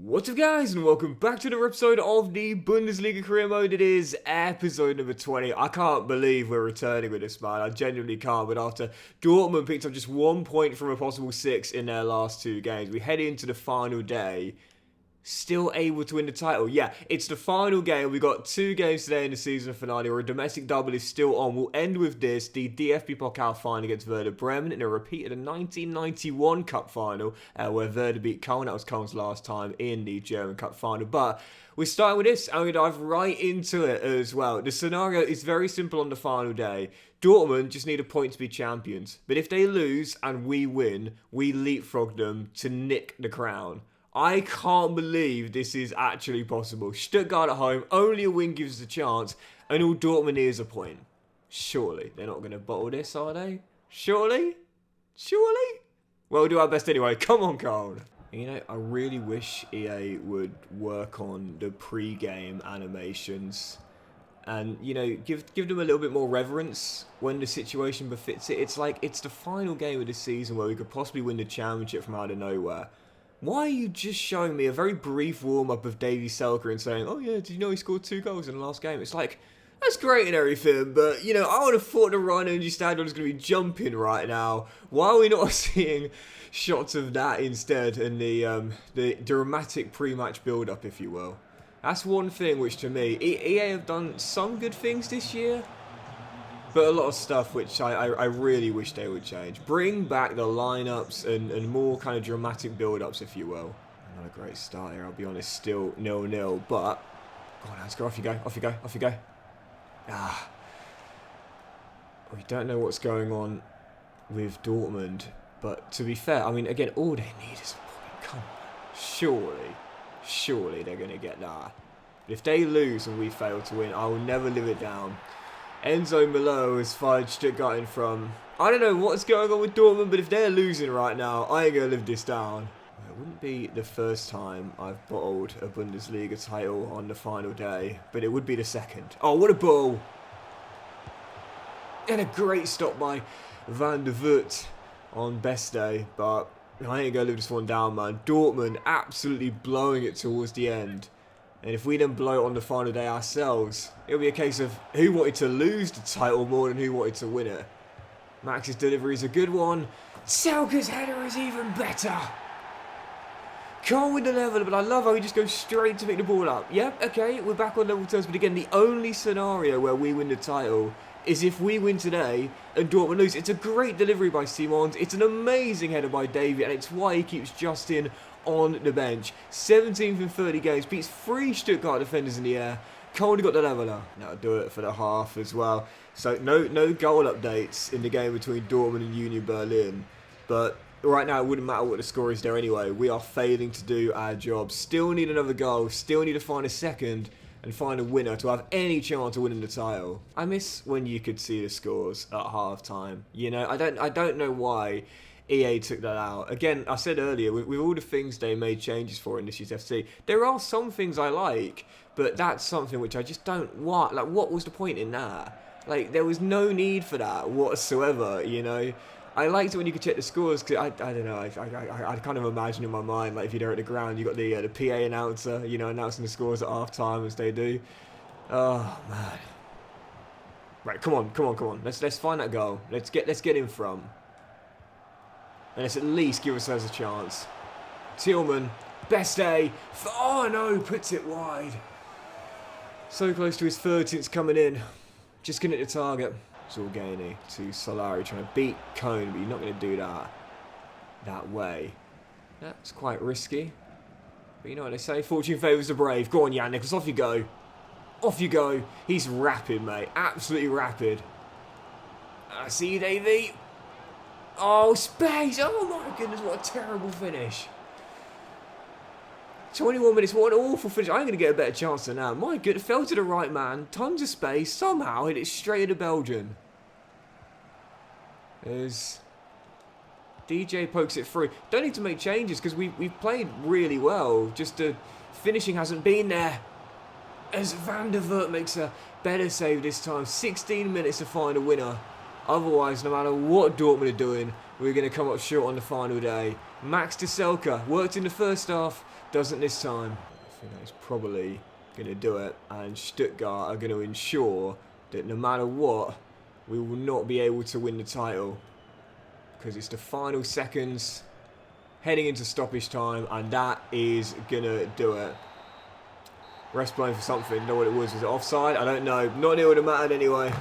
What's up guys, and welcome back to another episode of the Bundesliga career mode. It is episode number 20. I can't believe we're returning with this, man. I genuinely can't. But after Dortmund picked up just 1 point from a possible 6 in their last 2 games, we head into the final day, still able to win the title. Yeah, it's the final game. We've got 2 games today in the season finale, where a domestic double is still on. We'll end with this, the DFB POKAL final against Werder Bremen, in a repeat of the 1991 Cup final, where Werder beat Köln. That was Köln's last time in the German Cup final. But we're starting with this, and we dive right into it as well. The scenario is very simple on the final day. Dortmund just need a point to be champions. But if they lose and we win, we leapfrog them to nick the crown. I can't believe this is actually possible. Stuttgart at home, only a win gives us a chance, and all Dortmund is a point. Surely. They're not going to bottle this, are they? Surely? Surely? Well, we'll do our best anyway. Come on, Cole. You know, I really wish EA would work on the pre-game animations and, you know, give them a little bit more reverence when the situation befits it. It's like, it's the final game of the season where we could possibly win the championship from out of nowhere. Why are you just showing me a very brief warm-up of Davy Selke and saying, oh yeah, did you know he scored 2 goals in the last game? It's like, that's great and everything, but, you know, I would have thought the Rhino Energy Stadion was going to be jumping right now. Why are we not seeing shots of that instead in the dramatic pre-match build-up, if you will? That's one thing which, to me, EA have done some good things this year, but a lot of stuff which I really wish they would change. Bring back the lineups and more kind of dramatic build-ups, if you will. Not a great start here, I'll be honest. Still 0-0, but go on, let's go. Off you go. Off you go. Off you go. Ah, we don't know what's going on with Dortmund, but to be fair, I mean, again, all they need is a point. Come on, surely they're going to get that. But if they lose and we fail to win, I will never live it down. Enzo Malo has fired Stuttgart in from, I don't know what's going on with Dortmund, but if they're losing right now, I ain't going to live this down. It wouldn't be the first time I've bottled a Bundesliga title on the final day, but it would be the second. Oh, what a ball! And a great stop by Van der Voort on best day, but I ain't going to live this one down, man. Dortmund absolutely blowing it towards the end. And if we then blow it on the final day ourselves, it'll be a case of who wanted to lose the title more than who wanted to win it. Max's delivery is a good one. Selke's header is even better. Can't win the level, but I love how he just goes straight to pick the ball up. Yep, okay, we're back on level terms. But again, the only scenario where we win the title is if we win today and Dortmund lose. It's a great delivery by Simons. It's an amazing header by David, and it's why he keeps Justin on the bench. 17th in 30 games, beats 3 Stuttgart defenders in the air. Cole got the leveler. That'll do it for the half as well. So no goal updates in the game between Dortmund and Union Berlin. But right now it wouldn't matter what the score is there anyway. We are failing to do our job. Still need another goal. Still need to find a second and find a winner to have any chance of winning the title. I miss when you could see the scores at half time. You know, I don't know why EA took that out. Again, I said earlier, with all the things they made changes for in this year's FC, there are some things I like, but that's something which I just don't want. Like, what was the point in that? Like, there was no need for that whatsoever, you know? I liked it when you could check the scores, because I don't know, I kind of imagine in my mind, like, if you're there at the ground, you got the PA announcer, you know, announcing the scores at half time as they do. Oh, man. Right, come on. Let's find that goal. Let's get in from. And let's at least give ourselves a chance. Tillman, best day. Oh no, puts it wide. So close to his third since coming in. Just getting at the target. Zorgani to Solari, trying to beat Köln, but you're not going to do that way. That's quite risky. But you know what they say, fortune favours the brave. Go on, Jan Nicholas, off you go. Off you go. He's rapid, mate. Absolutely rapid. I see you, Davey. Oh, space! Oh my goodness, what a terrible finish. 21 minutes, what an awful finish. I'm going to get a better chance than that. My goodness, fell to the right man. Tons of space. Somehow hit it straight into Belgian. As DJ pokes it through. Don't need to make changes because we've played really well. Just the finishing hasn't been there. As Van der Voort makes a better save this time. 16 minutes to find a winner. Otherwise, no matter what Dortmund are doing, we're going to come up short on the final day. Max to Selke, worked in the first half, Doesn't this time. I think that's probably going to do it. And Stuttgart are going to ensure that no matter what, we will not be able to win the title. Because it's the final seconds heading into stoppage time, and that is going to do it. Rest playing for something. Know what it was. Was it offside? I don't know. Not it would have mattered anyway.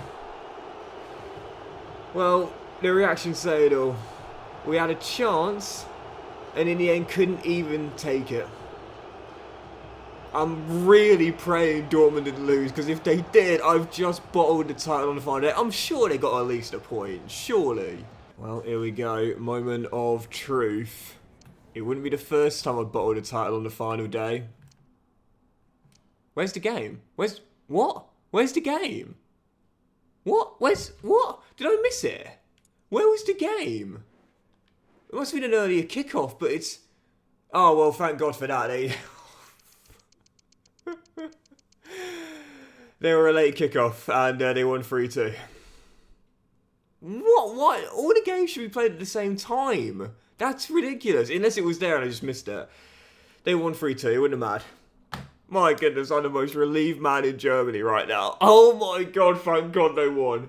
Well, the reaction say it all. We had a chance, and in the end couldn't even take it. I'm really praying Dortmund didn't lose, because if they did, I've just bottled the title on the final day. I'm sure they got at least a point. Surely. Well, here we go. Moment of truth. It wouldn't be the first time I'd bottled a title on the final day. Where's the game? What? Where's the game? What? What? Did I miss it? Where was the game? It must have been an earlier kickoff, but it's... Oh, well, thank God for that. They were a late kickoff, and they won 3-2. What? All the games should be played at the same time. That's ridiculous. Unless it was there and I just missed it. They won 3-2. It wouldn't have mattered. My goodness, I'm the most relieved man in Germany right now. Oh my God, thank God they won.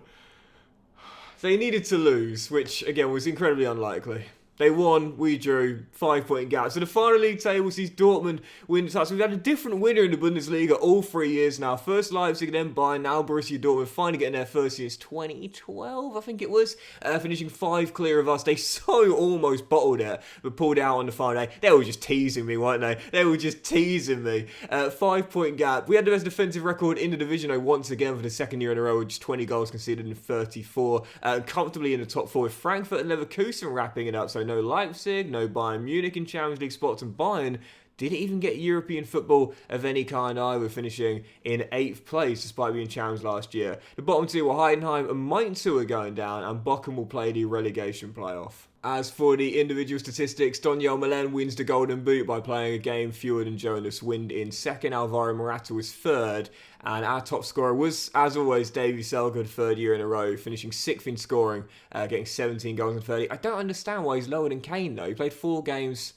They needed to lose, which, again, was incredibly unlikely. They won, we drew, 5-point gap. So the final league table sees Dortmund win the title. So we've had a different winner in the Bundesliga all 3 years now. First Leipzig, then Bayern, now Borussia Dortmund finally getting their first since 2012, I think it was. Finishing 5 clear of us. They so almost bottled it, but pulled out on the final day. They were just teasing me, weren't they? They were just teasing me. 5-point gap. We had the best defensive record in the division, though, once again for the second year in a row, with just 20 goals conceded in 34. Comfortably in the top 4 with Frankfurt and Leverkusen wrapping it up. So no Leipzig, no Bayern Munich in Champions League spots, and Bayern didn't even get European football of any kind either, finishing in 8th place despite being challenged last year. The bottom 2 were Heidenheim and Mainz, who are going down, and Bochum will play the relegation playoff. As for the individual statistics, Donyell Malen wins the Golden Boot by playing a game fewer than Jonas Wind in 2nd. Alvaro Morata was 3rd. And our top scorer was, as always, Davy Selgard, 3rd year in a row, finishing 6th in scoring, getting 17 goals and 30. I don't understand why he's lower than Kane, though. He played 4 games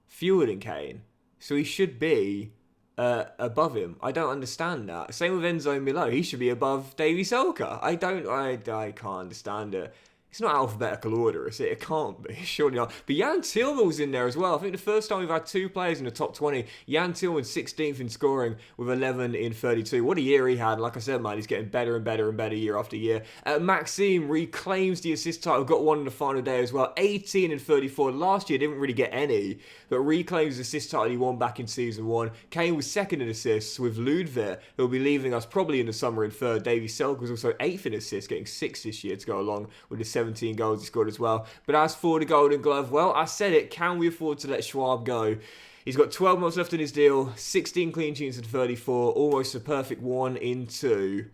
fewer than Kane. So he should be above him. I don't understand that. Same with Enzo Milo. He should be above Davy Selgard. I can't understand it. It's not alphabetical order, is it? It can't be. Surely not. But Jan Tillman was in there as well. I think the first time we've had 2 players in the top 20. Jan Tillman 16th in scoring with 11 in 32. What a year he had. Like I said, man, he's getting better and better and better year after year. Maxime reclaims the assist title. Got one on the final day as well. 18 in 34. Last year didn't really get any, but reclaims the assist title he won back in season 1. Kane was 2nd in assists with Ludwig, who'll be leaving us probably in the summer in 3rd. Davy Selk was also 8th in assists, getting 6 this year to go along with the 17 goals he scored as well. But as for the Golden Glove, well, I said it, can we afford to let Schwab go? He's got 12 months left in his deal, 16 clean sheets in 34, almost a perfect 1 in 2.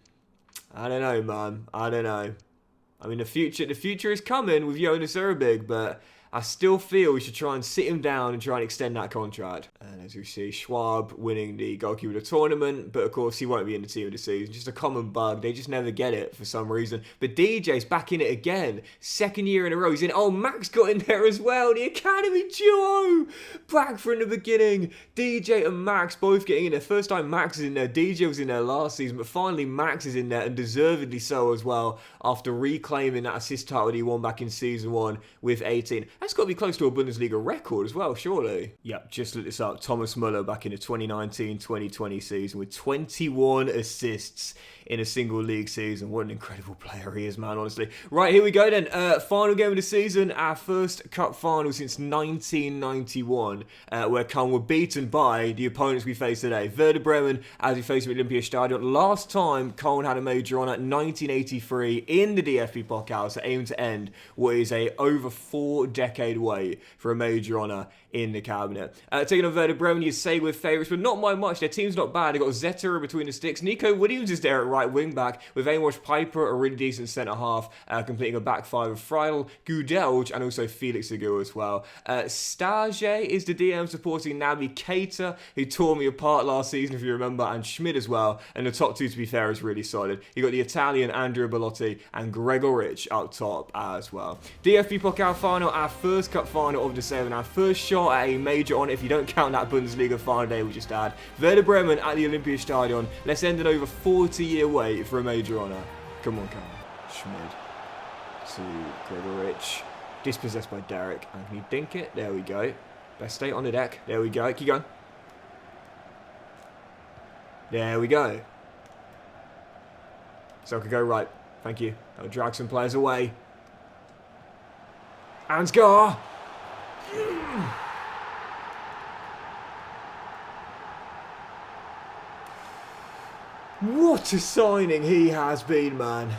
I don't know, man. I don't know. I mean, the future is coming with Jonas Erbig, but I still feel we should try and sit him down and try and extend that contract. And as we see, Schwab winning the goalkeeper of the tournament, but of course he won't be in the team of the season. Just a common bug. They just never get it for some reason. But DJ's back in it again. 2nd year in a row. He's in. Oh, Max got in there as well. The academy duo back from the beginning. DJ and Max both getting in there. First time Max is in there. DJ was in there last season, but finally Max is in there, and deservedly so as well, after reclaiming that assist title that he won back in season 1 with 18. That's got to be close to a Bundesliga record as well, surely. Yep, just look this up. Thomas Müller back in the 2019-2020 season with 21 assists in a single league season. What an incredible player he is, man, honestly. Right, here we go then. Final game of the season. Our first cup final since 1991, where Köln were beaten by the opponents we face today. Werder Bremen, as we face them at Olympiastadion. Last time Köln had a major honour, 1983, in the DFB POKAL, so aim to end what is a over 4-decade wait for a major honour in the cabinet. Taking on Werder Bremen, you'd say we're favourites, but not by much. Their team's not bad. They've got Zetter between the sticks. Nico Williams is there at right wing back, with Amos Piper, a really decent centre half, completing a back 5 of Friedel, Gudelj, and also Felix Agu as well. Stage is the DM supporting Naby Keita, who tore me apart last season, if you remember, and Schmidt as well. And the top 2, to be fair, is really solid. You got the Italian Andrea Bellotti and Gregoric up top as well. DFB Pokal final, our first cup final of the season, our first shot at a major honour, if you don't count that Bundesliga final day we just had. Werder Bremen at the Olympiastadion. Let's end an over 40-year wait for a major honour. Come on, Carl. Schmid to Gregoritsch. Dispossessed by Derek. And can he dink it? There we go. Best state on the deck. There we go. Keep going. There we go. So I could go right. Thank you. That'll drag some players away. Ansgar. What a signing he has been, man.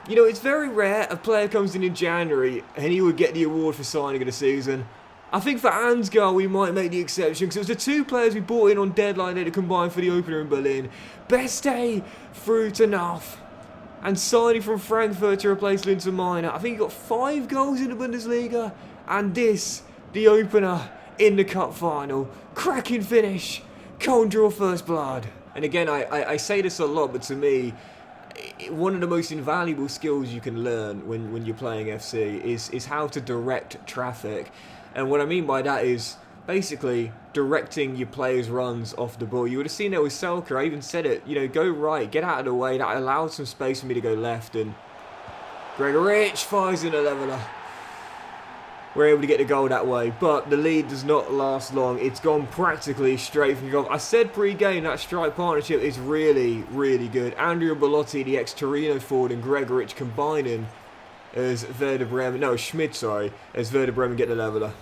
You know, it's very rare a player comes in January and he would get the award for signing of the season. I think for Ansgar we might make the exception because it was the two players we bought in on deadline day to combine for the opener in Berlin. Beste through to Nath. And signing from Frankfurt to replace Linzer Minor. I think he got 5 goals in the Bundesliga. And this, the opener in the cup final. Cracking finish. Can't draw first blood. And again, I say this a lot, but to me, one of the most invaluable skills you can learn when you're playing FC is how to direct traffic. And what I mean by that is basically directing your players' runs off the ball. You would have seen that with Selke. I even said it, you know, go right, get out of the way. That allowed some space for me to go left. And Gregoritsch fires in a leveller. We're able to get the goal that way, but the lead does not last long. It's gone practically straight from goal. I said pre-game that strike partnership is really, really good. Andrea Bellotti, the ex-Torino forward, and Gregoritsch combining as Werder Bremen, no, Schmid, sorry, as Werder Bremen get the leveller.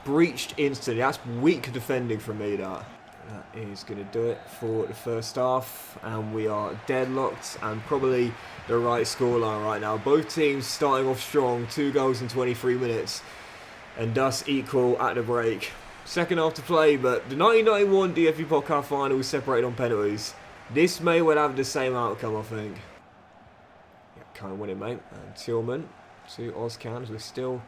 Breached instantly. That's weak defending from me, that. That is going to do it for the first half, and we are deadlocked and probably the right scoreline right now. Both teams starting off strong, 2 goals in 23 minutes, and thus equal at the break. Second half to play, but the 1991 DFB POKAL final was separated on penalties. This may well have the same outcome, I think. Yeah, can't win it, mate. And Tillman to Ozcan, as we're still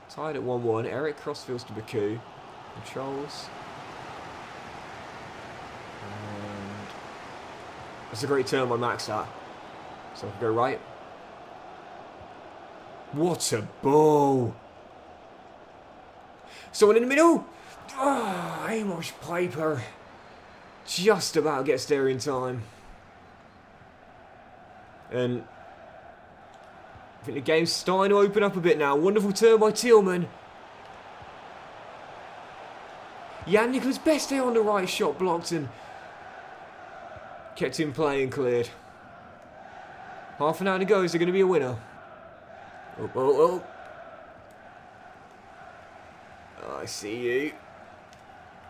tied at 1-1. Eric crossfields to Baku. Controls. And that's a great turn by Max, that. So I can go right. What a ball! Someone in the middle! Oh, Amos Piper just about gets there in time. And I think the game's starting to open up a bit now. Wonderful turn by Tillman. Jan-Nicolas Beste on the right, shot blocked and kept him playing cleared. Half an hour to go. Is there going to be a winner? Oh, oh, oh. I see you.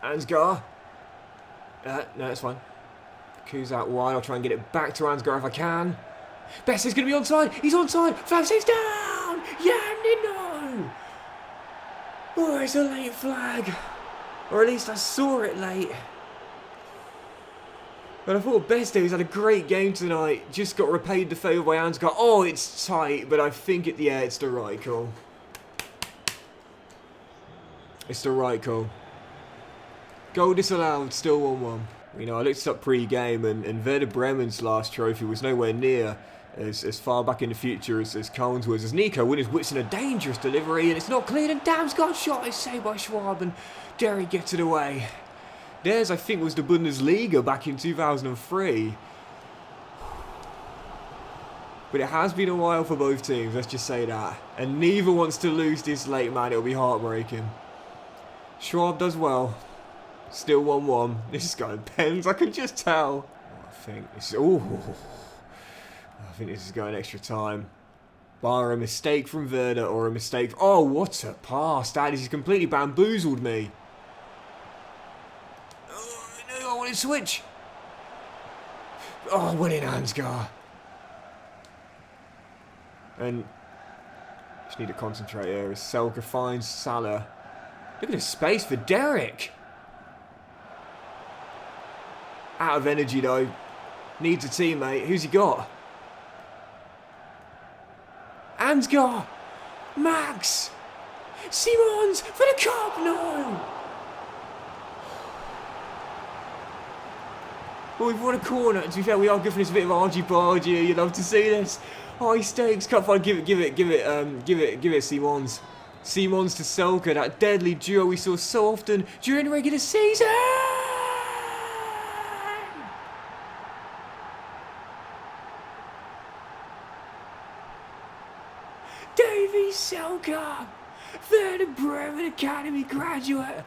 Ansgar. No, that's fine. Ku's out wide. I'll try and get it back to Ansgar if I can. Best is going to be onside. He's onside. Flag stays down. No. Oh, it's a late flag. Or at least I saw it late. But I thought Beste's had a great game tonight. Just got repaid the favour by Ansgar. Oh, it's tight, but I think it's the right call. It's the right call. Goal disallowed, still 1-1. You know, I looked up pre-game and Werder Bremen's last trophy was nowhere near as far back in the future as Cohen's was. As Nico winners whips in a dangerous delivery and it's not cleared and Damsgaard shot is saved by Schwab and Derry gets it away. Theirs, I think, was the Bundesliga back in 2003. But it has been a while for both teams, let's just say that. And neither wants to lose this late, man. It'll be heartbreaking. Schwab does well. Still 1-1. This is going pens, I can just tell. I think this is going extra time. Bar a mistake from Werder or a mistake... Oh, what a pass. That is completely bamboozled me. I wanted to switch. Oh, well in Ansgar. And just need to concentrate here as Selke finds Salah. Look at the space for Derek. Out of energy though. Needs a teammate. Who's he got? Ansgar. Max. Simons for the cup. No. Well, we've won a corner. To be fair, we are giving this a bit of argy-bargy. You'd love to see this. High stakes cup final. Give it Simons. Simons to Selke, that deadly duo we saw so often during the regular season. Davy Selke, Werder Bremen Academy graduate,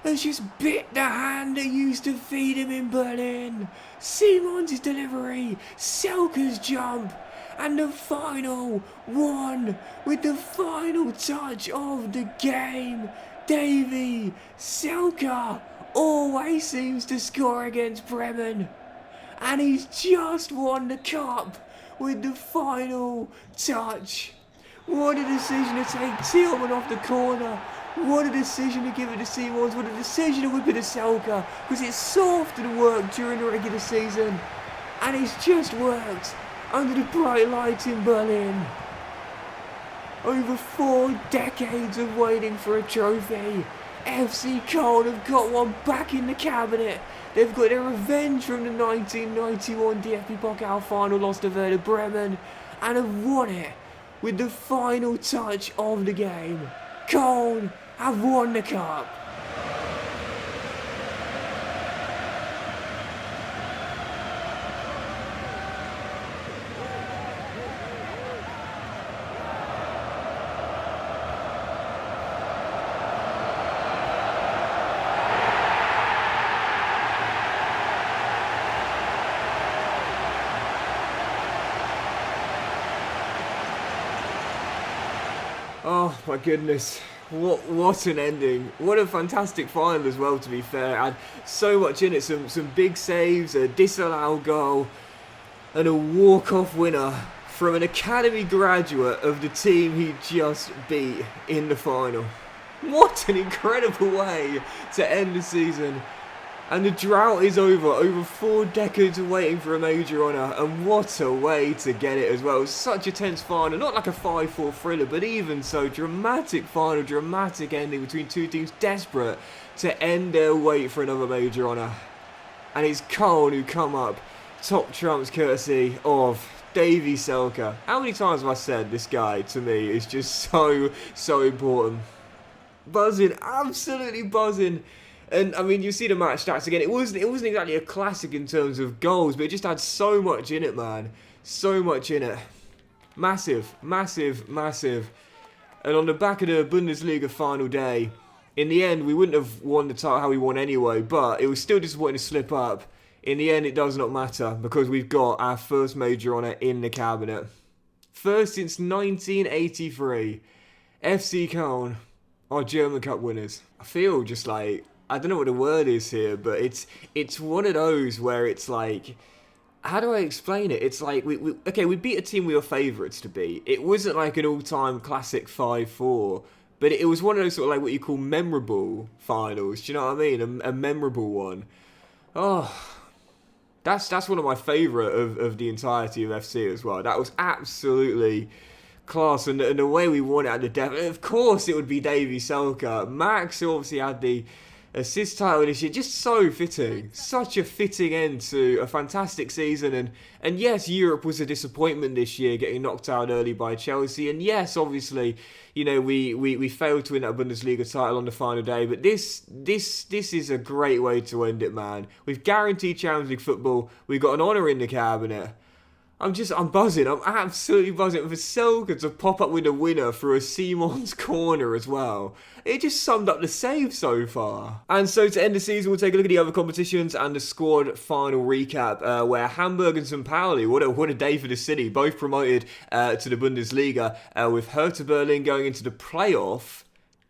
has just bit the hand that used to feed him in Berlin. Simons' delivery, Selke's jump, and the final one with the final touch of the game. Davy Selke always seems to score against Bremen, and he's just won the cup with the final touch. What a decision to take Tillman off the corner. What a decision to give it to Simons. What a decision to whip it to Selke. Because it so often worked during the regular season. And it's just worked under the bright lights in Berlin. Over 4 decades of waiting for a trophy, FC Köln have got one back in the cabinet. They've got their revenge from the 1991 DFB POKAL final loss to Werder Bremen, and have won it with the final touch of the game. Köln have won the cup. Oh my goodness, what an ending. What a fantastic final as well, to be fair. Had so much in it, some big saves, a disallowed goal, and a walk-off winner from an academy graduate of the team he just beat in the final. What an incredible way to end the season. And the drought is over 4 decades of waiting for a major honour, and what a way to get it as well. It was such a tense final, not like a 5-4 thriller, but even so, dramatic final, dramatic ending between two teams desperate to end their wait for another major honour. And it's Köln who come up, top trumps courtesy of Davy Selke. How many times have I said this guy, to me, is just so important. Buzzing, absolutely buzzing. And I mean, you see the match stats again. It wasn't exactly a classic in terms of goals, but it just had so much in it, man. So much in it. Massive, massive, massive. And on the back of the Bundesliga final day, in the end, we wouldn't have won the title how we won anyway, but it was still disappointing to slip up. In the end, it does not matter, because we've got our first major honour in the cabinet. First since 1983, FC Köln are German Cup winners. I feel just like, I don't know what the word is here, but it's one of those where it's like, how do I explain it? It's like, we beat a team we were favourites to beat. It wasn't like an all-time classic 5-4, but it was one of those sort of like what you call memorable finals. Do you know what I mean? A memorable one. Oh, that's one of my favourite of the entirety of FC as well. That was absolutely class, and the way we won it at the death. Of course, it would be Davy Selke. Max, who obviously had the assist title this year, just so fitting. Such a fitting end to a fantastic season. And yes, Europe was a disappointment this year, getting knocked out early by Chelsea. And yes, obviously, you know, we failed to win that Bundesliga title on the final day. But this is a great way to end it, man. We've guaranteed Champions League football. We've got an honour in the cabinet. I'm buzzing. I'm absolutely buzzing for Selke to pop up with a winner through a Simons corner as well. It just summed up the save so far. And so to end the season, we'll take a look at the other competitions and the squad final recap, where Hamburg and St. Pauli, what a day for the city, both promoted to the Bundesliga, with Hertha Berlin going into the playoff.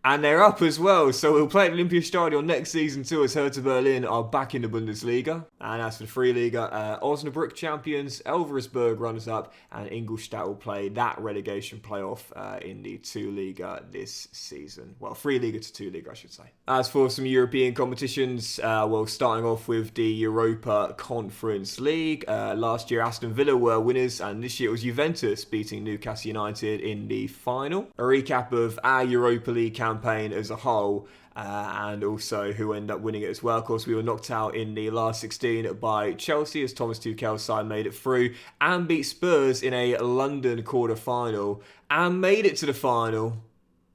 And they're up as well, so we'll play at Olympiastadion next season too, as Hertha Berlin are back in the Bundesliga. And as for the Free Liga, Osnabrück champions, Elversberg runners-up, and Ingolstadt will play that relegation playoff in the 2 Liga this season. Well, 3 Liga to 2 Liga, I should say. As for some European competitions, well, starting off with the Europa Conference League. Last year, Aston Villa were winners, and this year it was Juventus beating Newcastle United in the final. A recap of our Europa League campaign as a whole. and also who ended up winning it as well. Of course, we were knocked out in the last 16 by Chelsea as Thomas Tuchel's side made it through and beat Spurs in a London quarter-final and made it to the final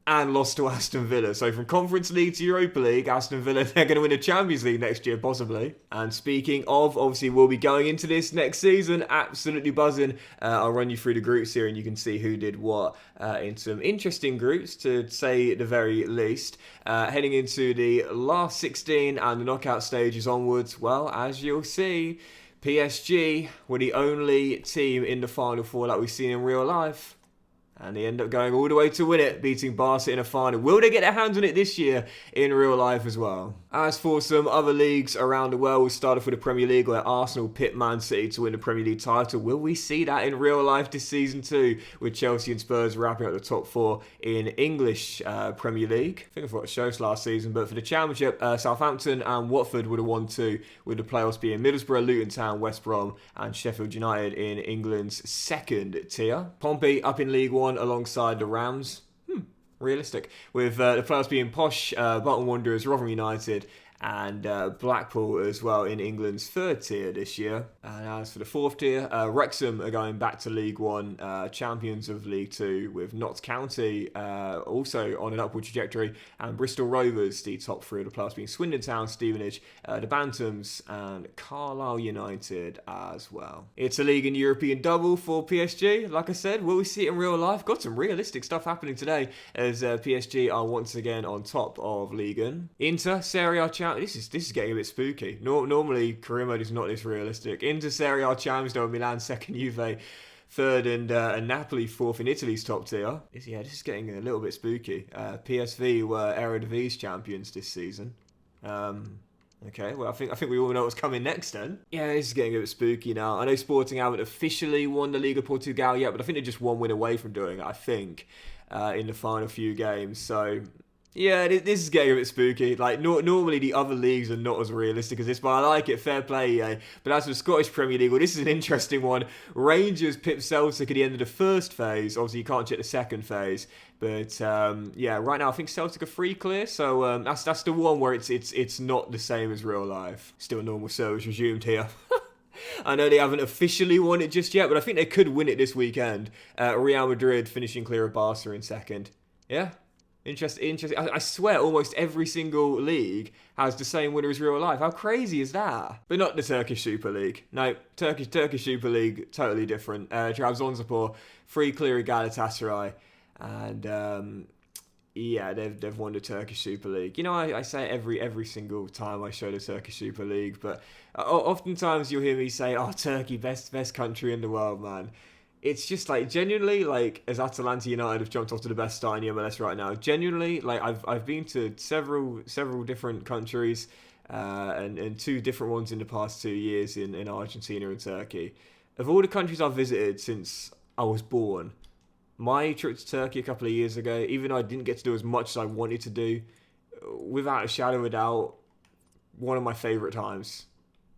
and lost to Aston Villa. So from Conference League to Europa League, Aston Villa, they're going to win the Champions League next year, possibly. And speaking of, obviously, we'll be going into this next season, absolutely buzzing. I'll run you through the groups here and you can see who did what in some interesting groups, to say the very least. Heading into the last 16 and the knockout stages onwards, well, as you'll see, PSG were the only team in the Final Four that we've seen in real life. And they end up going all the way to win it, beating Barca in a final. Will they get their hands on it this year in real life as well? As for some other leagues around the world, we'll start off with the Premier League, where Arsenal pit Man City to win the Premier League title. Will we see that in real life this season too, with Chelsea and Spurs wrapping up the top 4 in English Premier League? I think I forgot to show us last season, but for the Championship, Southampton and Watford would have won too, with the playoffs being Middlesbrough, Luton Town, West Brom and Sheffield United in England's second tier. Pompey up in League One alongside the Rams. Realistic. With the playoffs being Posh, Bolton Wanderers, Rotherham United and Blackpool as well in England's third tier this year. And as for the fourth tier, Wrexham are going back to League One, champions of League Two, with Notts County also on an upward trajectory, and Bristol Rovers, the top 3 of the playoffs, being Swindon Town, Stevenage, the Bantams and Carlisle United as well. It's a league and European double for PSG. Like I said, will we see it in real life? Got some realistic stuff happening today as PSG are once again on top of Ligue 1. Inter, Serie A champions. This is getting a bit spooky. Normally, career mode is not this realistic. Inter, Serie A champions, though, Milan second, Juve third, and Napoli fourth in Italy's top tier. This is getting a little bit spooky. PSV were Eredivisie champions this season. Okay, well, I think we all know what's coming next then. Yeah, this is getting a bit spooky now. I know Sporting haven't officially won the Liga Portugal yet, but I think they're just one win away from doing it, I think, in the final few games. So yeah, this is getting a bit spooky. Like, normally the other leagues are not as realistic as this, but I like it. Fair play, yeah. But as for the Scottish Premier League, well, this is an interesting one. Rangers pipped Celtic at the end of the first phase. Obviously, you can't check the second phase. But, yeah, right now I think Celtic are free clear. So that's the one where it's not the same as real life. Still normal service resumed here. I know they haven't officially won it just yet, but I think they could win it this weekend. Real Madrid finishing clear of Barca in second. Yeah? Interesting. I swear almost every single league has the same winner as real life. How crazy is that? But not the Turkish Super League. No, Turkish Super League, totally different. Trabzonspor, free clear of Galatasaray. And yeah, they've won the Turkish Super League. You know, I say it every single time I show the Turkish Super League, but oftentimes you'll hear me say, oh, Turkey, best country in the world, man. It's just like, genuinely, like, as Atalanta United have jumped off to the best start in the MLS right now, genuinely, like, I've been to several different countries, and 2 different ones in the past 2 years in Argentina and Turkey. Of all the countries I've visited since I was born, my trip to Turkey a couple of years ago, even though I didn't get to do as much as I wanted to do, without a shadow of a doubt, one of my favourite times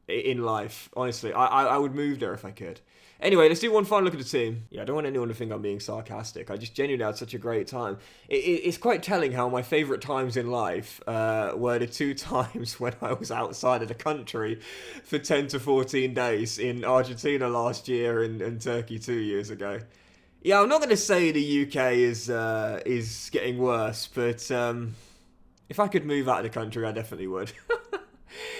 in life. Honestly, I would move there if I could. Anyway, let's do one final look at the team. Yeah, I don't want anyone to think I'm being sarcastic. I just genuinely had such a great time. It's quite telling how my favourite times in life were the 2 times when I was outside of the country for 10 to 14 days in Argentina last year and Turkey 2 years ago. Yeah, I'm not going to say the UK is getting worse, but if I could move out of the country, I definitely would.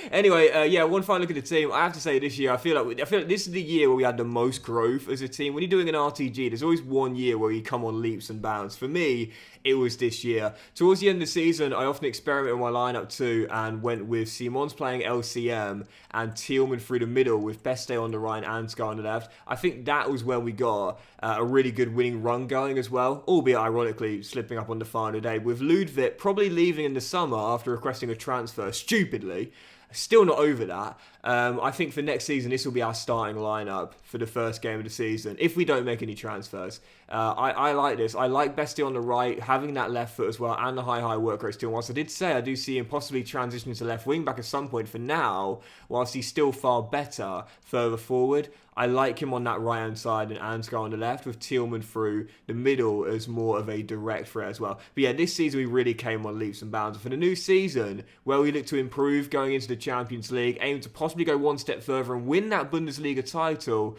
Anyway, yeah, one final look at the team. I have to say, this year, I feel like this is the year where we had the most growth as a team. When you're doing an RTG, there's always one year where you come on leaps and bounds. For me, it was this year. Towards the end of the season, I often experimented with my lineup too, and went with Simons playing LCM and Thielmann through the middle with Beste on the right and Ansgar on the left. I think that was when we got a really good winning run going as well, albeit ironically slipping up on the final day, with Ludwig probably leaving in the summer after requesting a transfer stupidly. Still not over that. I think for next season, this will be our starting lineup for the first game of the season, if we don't make any transfers. I like this. I like Beste on the right, having that left foot as well, and the high work rate still. Whilst I did say I do see him possibly transitioning to left wing back at some point, for now, whilst he's still far better further forward, I like him on that right-hand side and Ansgar on the left, with Tillman through the middle as more of a direct threat as well. But yeah, this season we really came on leaps and bounds. For the new season, where we look to improve going into the Champions League, aim to possibly go one step further and win that Bundesliga title.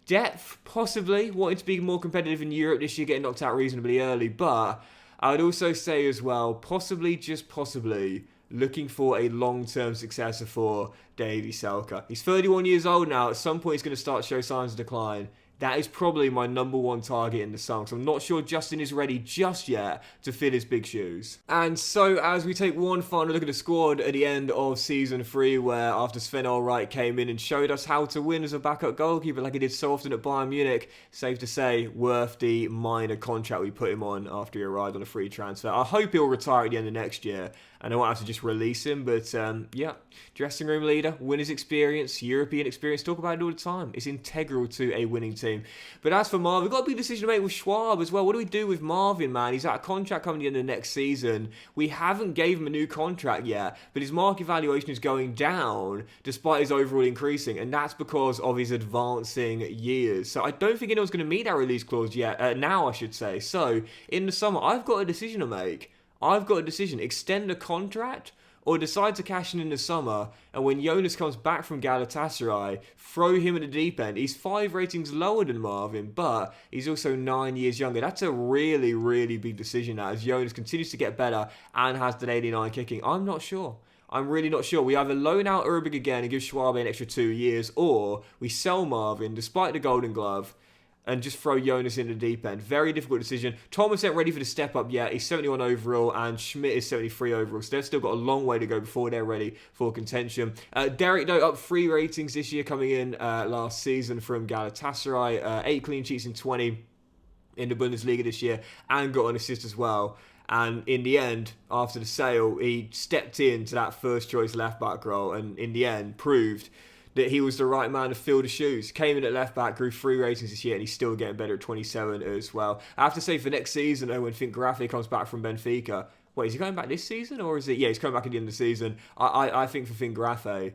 Depth, possibly, wanting to be more competitive in Europe this year, getting knocked out reasonably early. But I would also say as well, possibly, just possibly, looking for a long-term successor for Davie Selke. He's 31 years old now. At some point, he's going to start to show signs of decline. That is probably my number one target in the summer. So I'm not sure Justin is ready just yet to fill his big shoes. And so as we take one final look at the squad at the end of Season 3, where after Sven Ulreich came in and showed us how to win as a backup goalkeeper like he did so often at Bayern Munich, safe to say, worth the minor contract we put him on after he arrived on a free transfer. I hope he'll retire at the end of next year, and I won't have to just release him. But yeah, dressing room leader, winners experience, European experience, talk about it all the time. It's integral to a winning team. But as for Marvin, we've got a big decision to make with Schwab as well. What do we do with Marvin, man? He's out of contract coming in the next season. We haven't gave him a new contract yet, but his market valuation is going down despite his overall increasing, and that's because of his advancing years. So I don't think anyone's going to meet that release clause yet, now I should say. So in the summer, I've got a decision to make. Extend the contract or decide to cash in the summer, and when Jonas comes back from Galatasaray, throw him in the deep end. He's 5 ratings lower than Marvin, but he's also 9 years younger. That's a really, really big decision now, as Jonas continues to get better and has the 89 kicking. I'm not sure. I'm really not sure. We either loan out Urbig again and give Schwab an extra 2 years, or we sell Marvin, despite the Golden Glove, and just throw Jonas in the deep end. Very difficult decision. Thomas ain't ready for the step up yet. He's 71 overall, and Schmidt is 73 overall. So they've still got a long way to go before they're ready for contention. Derek, though, up 3 ratings this year, coming in last season from Galatasaray. 8 clean sheets in 20 in the Bundesliga this year, and got an assist as well. And in the end, after the sale, he stepped into that first choice left back role, and in the end proved that he was the right man to fill the shoes. Came in at left back, grew 3 ratings this year, and he's still getting better at 27 as well. I have to say, for next season, when Fink Graffi comes back from Benfica, wait, is he going back this season, or is it? Yeah, he's coming back at the end of the season. I think for Fink Graffi,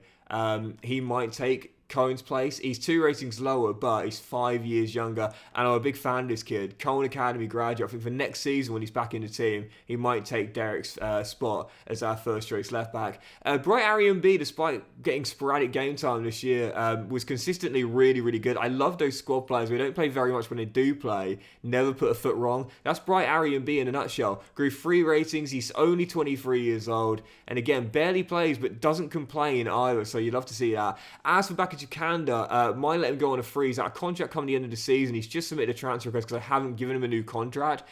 he might take Cohen's place. He's 2 ratings lower, but he's 5 years younger, and I'm a big fan of this kid. Cohen Academy graduate. I think for next season, when he's back in the team, he might take Derek's spot as our first choice left back. Bright Arian B, despite getting sporadic game time this year, was consistently really, really good. I love those squad players. We don't play very much when they do play. Never put a foot wrong. That's Bright Arian B in a nutshell. Grew 3 ratings. He's only 23 years old, and again, barely plays, but doesn't complain either, so you'd love to see that. As for Bakary Kanda, might let him go on a free. He's out of contract coming the end of the season. He's just submitted a transfer request because I haven't given him a new contract.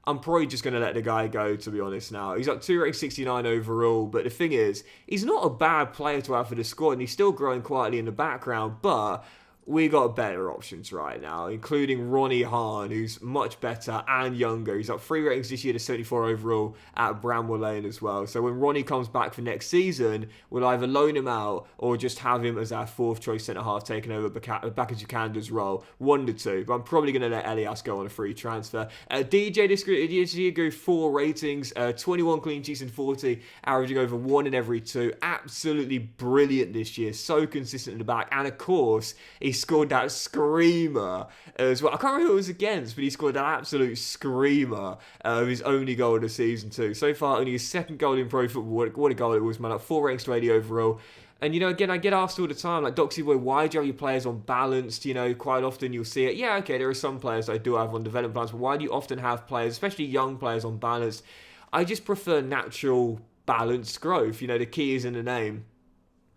I'm probably just going to let the guy go, to be honest now. He's up 2 ratings, 69 overall, but the thing is, he's not a bad player to have for the squad, and he's still growing quietly in the background, but we got better options right now, including Ronnie Hahn, who's much better and younger. He's up 3 ratings this year to 74 overall at Bramwell Lane as well. So when Ronnie comes back for next season, we'll either loan him out or just have him as our 4th choice centre-half, taking over Bakary Kanda's role. 1 of the 2, but I'm probably going to let Elias go on a free transfer. DJ this year grew 4 ratings, 21 clean sheets in 40, averaging over 1 in every 2. Absolutely brilliant this year, so consistent in the back, and of course, he scored that screamer as well. I can't remember who it was against, but he scored that absolute screamer of his only goal of the season too. So far, only his 2nd goal in pro football. What a goal it was, man. Up 4 ratings to 80 overall. And, you know, again, I get asked all the time, like, Doxy Boy, why do you have your players on balanced? You know, quite often you'll see it. Yeah, okay, there are some players I do have on development plans, but why do you often have players, especially young players, on balanced? I just prefer natural, balanced growth. You know, the key is in the name.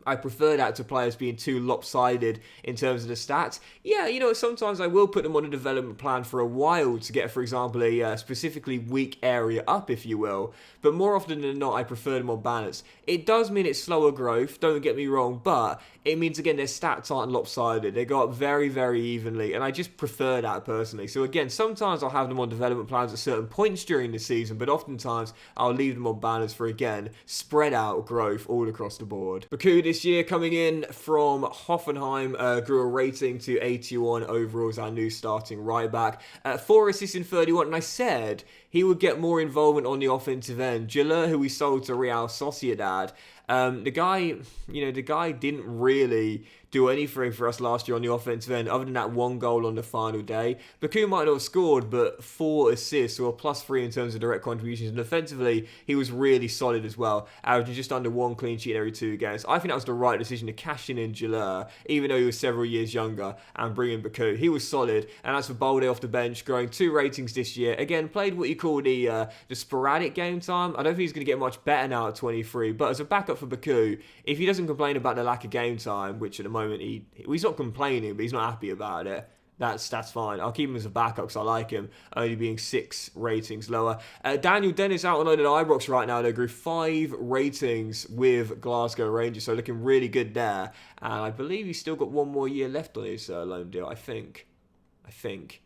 I prefer that to players being too lopsided in terms of the stats. Yeah, you know, sometimes I will put them on a development plan for a while to get, for example, a specifically weak area up, if you will. But more often than not, I prefer them on balance. It does mean it's slower growth, don't get me wrong, but it means, again, their stats aren't lopsided. They go up very, very evenly, and I just prefer that personally. So, again, sometimes I'll have them on development plans at certain points during the season, but oftentimes I'll leave them on balance for, again, spread out growth all across the board. Baku this year, coming in from Hoffenheim, grew a rating to 81 overall as our new starting right back. 4 assists in 31, and I said he would get more involvement on the offensive end. Jalur, who we sold to Real Sociedad, The guy didn't really do anything for us last year on the offensive end, other than that one goal on the final day. Baku might not have scored, but 4 assists, or +3 in terms of direct contributions. And offensively, he was really solid as well, averaging just under 1 clean sheet every 2 games. I think that was the right decision to cash in Jalur, even though he was several years younger, and bring in Baku. He was solid. And as for Balde off the bench, growing 2 ratings this year. Again, played what you call the sporadic game time. I don't think he's going to get much better now at 23, but as a backup for Baku, if he doesn't complain about the lack of game time, which at the moment he's not complaining, but he's not happy about it, that's fine. I'll keep him as a backup because I like him, only being 6 ratings lower. Daniel Dennis out on loan at Ibrox right now, though, grew 5 ratings with Glasgow Rangers, so looking really good there. And I believe he's still got 1 more year left on his loan deal, I think.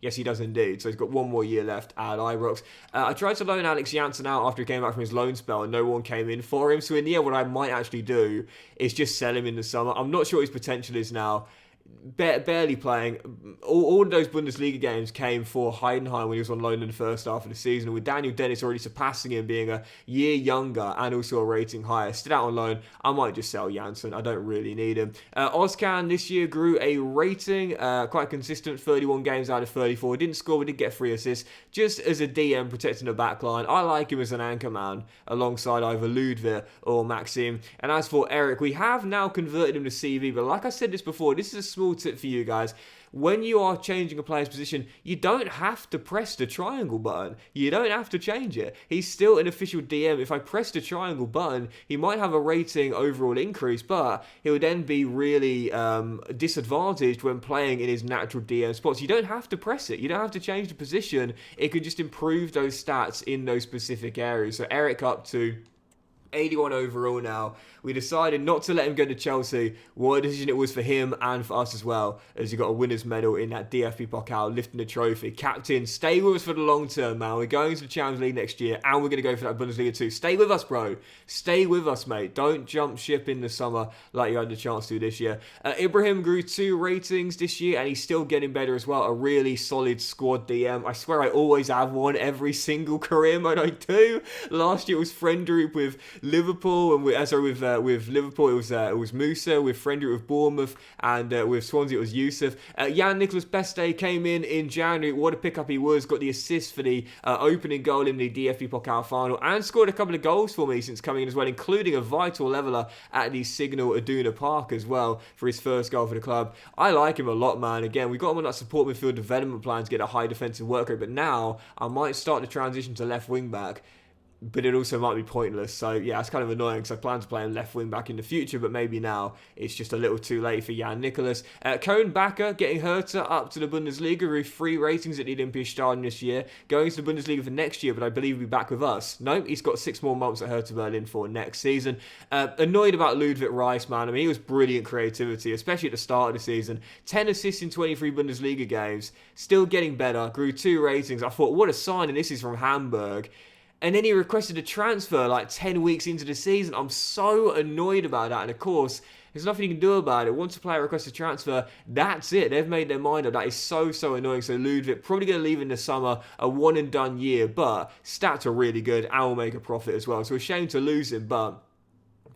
Yes, he does indeed. So he's got 1 more year left at Ibrox. I tried to loan Alex Janssen out after he came back from his loan spell and no one came in for him. So in the end, what I might actually do is just sell him in the summer. I'm not sure what his potential is now. Barely playing. All of those Bundesliga games came for Heidenheim when he was on loan in the first half of the season, with Daniel Dennis already surpassing him, being a year younger and also a rating higher. Still out on loan. I might just sell Janssen. I don't really need him. Ozcan this year grew a rating, quite consistent, 31 games out of 34. Didn't score, but did get 3 assists, just as a DM protecting the back line. I like him as an anchor man alongside either Ludwig or Maxim. And as for Eric, we have now converted him to CV, but like I said this before, this is a small tip for you guys. When you are changing a player's position, you don't have to press the triangle button. You don't have to change it. He's still an official DM. If I press the triangle button, he might have a rating overall increase, but he would then be really disadvantaged when playing in his natural DM spots. You don't have to press it. You don't have to change the position. It could just improve those stats in those specific areas. So Eric up to 81 overall now. We decided not to let him go to Chelsea. What a decision it was for him and for us as well, as he got a winner's medal in that DFB POKAL, lifting the trophy. Captain, stay with us for the long term, man. We're going to the Champions League next year, and we're going to go for that Bundesliga too. Stay with us, bro. Stay with us, mate. Don't jump ship in the summer like you had the chance to this year. Ibrahim grew 2 ratings this year, and he's still getting better as well. A really solid squad DM. I swear I always have one every single career mode I do. Last year it was friend group with Liverpool, and with Liverpool it was Musa, with friend group with Bournemouth, and with Swansea it was Yusuf. Jan Nicholas Beste came in January. What a pickup he was. Got the assist for the opening goal in the DFB Pokal final, and scored a couple of goals for me since coming in as well, including a vital leveller at the Signal Iduna Park as well for his first goal for the club. I like him a lot, man. Again, we got him on that support midfield development plan to get a high defensive work rate, but now I might start the transition to left wing back. But it also might be pointless. So, yeah, it's kind of annoying because I plan to play him left wing back in the future, but maybe now it's just a little too late for Jan Nicholas. Cohen Bakker getting Hertha up to the Bundesliga with 3 ratings at the Olympiastadion this year. Going to the Bundesliga for next year, but I believe he'll be back with us. Nope, he's got 6 more months at Hertha Berlin for next season. Annoyed about Ludwig Reis, man. I mean, he was brilliant creativity, especially at the start of the season. 10 assists in 23 Bundesliga games. Still getting better. Grew 2 ratings. I thought, what a sign, and this is from Hamburg. And then he requested a transfer like 10 weeks into the season. I'm so annoyed about that. And of course, there's nothing you can do about it. Once a player requests a transfer, that's it. They've made their mind up. That is so annoying. So Ludwig probably going to leave in the summer, a one and done year. But stats are really good and will make a profit as well. So a shame to lose him, but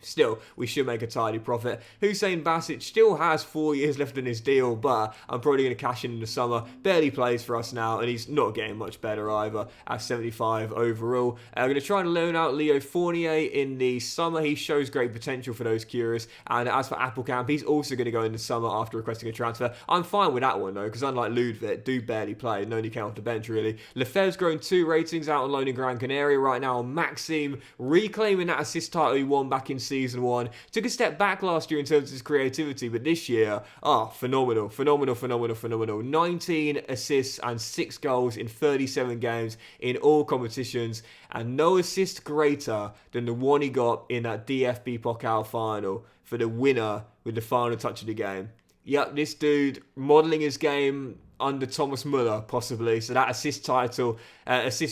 still, we should make a tidy profit. Hussein Basic still has 4 years left in his deal, but I'm probably going to cash in the summer. Barely plays for us now, and he's not getting much better either at 75 overall. I'm going to try and loan out Leo Fournier in the summer. He shows great potential for those curious. And as for Appelkamp, he's also going to go in the summer after requesting a transfer. I'm fine with that one, though, because unlike Ludwig, do barely play. No, he came off the bench, really. Lefebvre's grown 2 ratings out on loan in Gran Canaria right now. Maxime reclaiming that assist title he won back in Season 1. Took a step back last year in terms of his creativity, but this year, phenomenal. 19 assists and 6 goals in 37 games in all competitions, and no assist greater than the one he got in that DFB Pokal final for the winner with the final touch of the game. Yep, this dude modelling his game under Thomas Muller, possibly. So that assist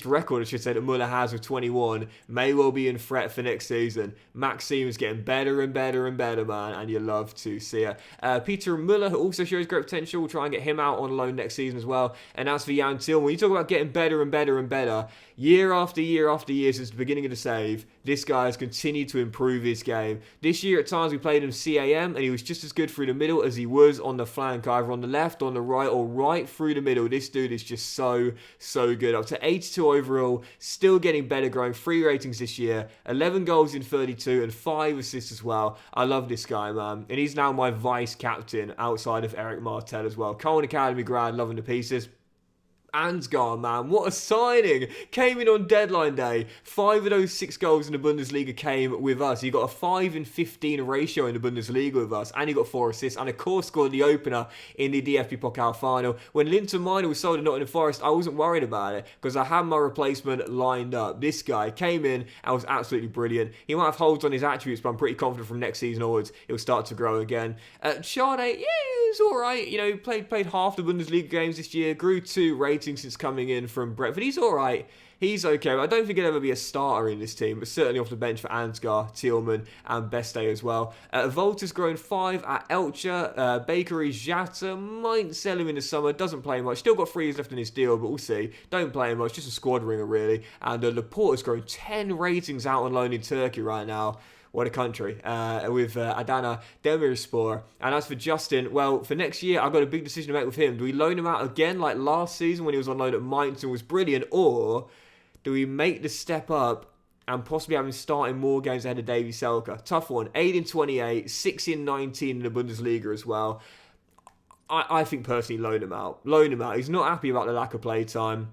record, I should say, that Muller has with 21 may well be in threat for next season. Maxim's getting better and better and better, man, and you love to see it. Peter Muller, who also shows great potential, we'll try and get him out on loan next season as well. And as for Jan Thiel, when you talk about getting better and better and better, year after year after year since the beginning of the save, this guy has continued to improve his game. This year, at times, we played him CAM, and he was just as good through the middle as he was on the flank, either on the left, on the right, or right through the middle. This dude is just so good. Up to 82 overall, still getting better, growing 3 ratings this year, 11 goals in 32, and 5 assists as well. I love this guy, man. And he's now my vice-captain outside of Eric Martel as well. Cone Academy grad, loving the pieces. Ansgar, man, what a signing. Came in on deadline day. 5 of those 6 goals in the Bundesliga came with us. He got a 5 in 15 ratio in the Bundesliga with us, and he got 4 assists, and of course scored the opener in the DFB POKAL final. When Linton Minor was sold to Nottingham Forest, I wasn't worried about it because I had my replacement lined up. This guy came in and was absolutely brilliant. He might have holds on his attributes, but I'm pretty confident from next season onwards he'll start to grow again. Sade, yeah, he was alright. You know, played half the Bundesliga games this year, grew 2 ratings since coming in from Brentford. He's alright. He's okay. I don't think he'll ever be a starter in this team, but certainly off the bench for Ansgar, Thielmann, and Beste as well. Volta's grown 5 at Elche. Bakery Jata might sell him in the summer. Doesn't play much. Still got 3 years left in his deal, but we'll see. Don't play him much. Just a squad ringer, really. And Laporte's grown 10 ratings out on loan in Turkey right now. What a country, with Adana Demirspor. And as for Justin, well, for next year, I've got a big decision to make with him. Do we loan him out again like last season when he was on loan at Mainz and was brilliant, or do we make the step up and possibly have him starting more games ahead of Davy Selke? Tough one. 8 in 28, 6 in 19 in the Bundesliga as well. I think personally loan him out. Loan him out. He's not happy about the lack of play time.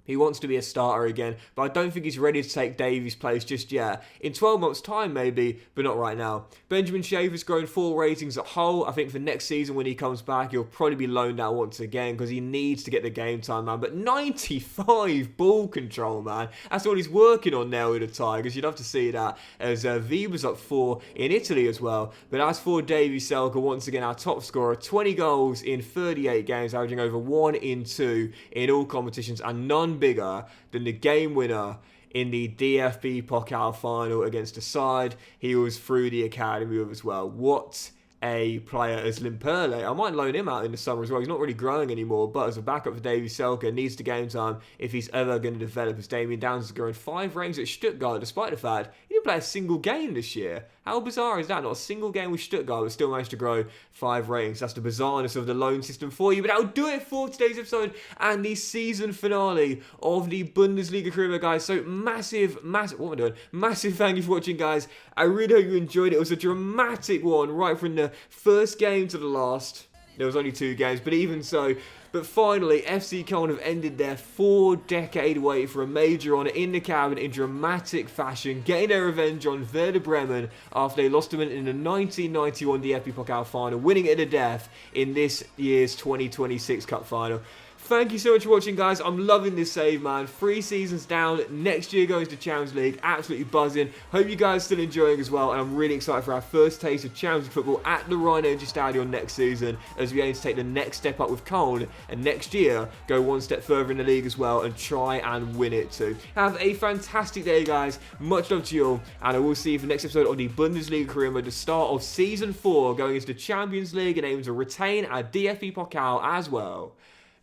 He wants to be a starter again, but I don't think he's ready to take Davies' place just yet. In 12 months' time, maybe, but not right now. Benjamin Schaefer's grown 4 ratings at Hull. I think for next season, when he comes back, he'll probably be loaned out once again because he needs to get the game time, man. But 95 ball control, man. That's all he's working on now with the Tigers. You'd love to see that, as Weber's up 4 in Italy as well. But as for Davy Selke, once again, our top scorer, 20 goals in 38 games, averaging over 1 in 2 in all competitions, and none bigger than the game winner in the DFB Pokal final against a side he was through the academy with as well. What a player as Limperle. I might loan him out in the summer as well. He's not really growing anymore, but as a backup for Davy Selke, needs the game time if he's ever going to develop, as Damien Downs is growing 5 ratings at Stuttgart, despite the fact he didn't play a single game this year. How bizarre is that? Not a single game with Stuttgart, but still managed to grow 5 ratings. That's the bizarreness of the loan system for you. But that'll do it for today's episode and the season finale of the Bundesliga career, guys. So massive thank you for watching, guys. I really hope you enjoyed it. It was a dramatic one, right from the first game to the last. There was only 2 games, but even so. But finally, FC Köln have ended their 4-decade wait for a major honour in the cabin in dramatic fashion, getting their revenge on Werder Bremen after they lost them in the 1991 DFB Pokal final, winning it to death in this year's 2026 Cup final. Thank you so much for watching, guys. I'm loving this save, man. 3 seasons down. Next year goes to Champions League. Absolutely buzzing. Hope you guys are still enjoying as well. And I'm really excited for our first taste of Champions League football at the Rhein-Energy Stadion next season, as we aim to take the next step up with Köln. And next year, go one step further in the league as well and try and win it too. Have a fantastic day, guys. Much love to you all. And I will see you for the next episode of the Bundesliga career mode, the start of Season 4, going into the Champions League and aiming to retain our DFB Pokal as well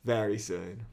very soon.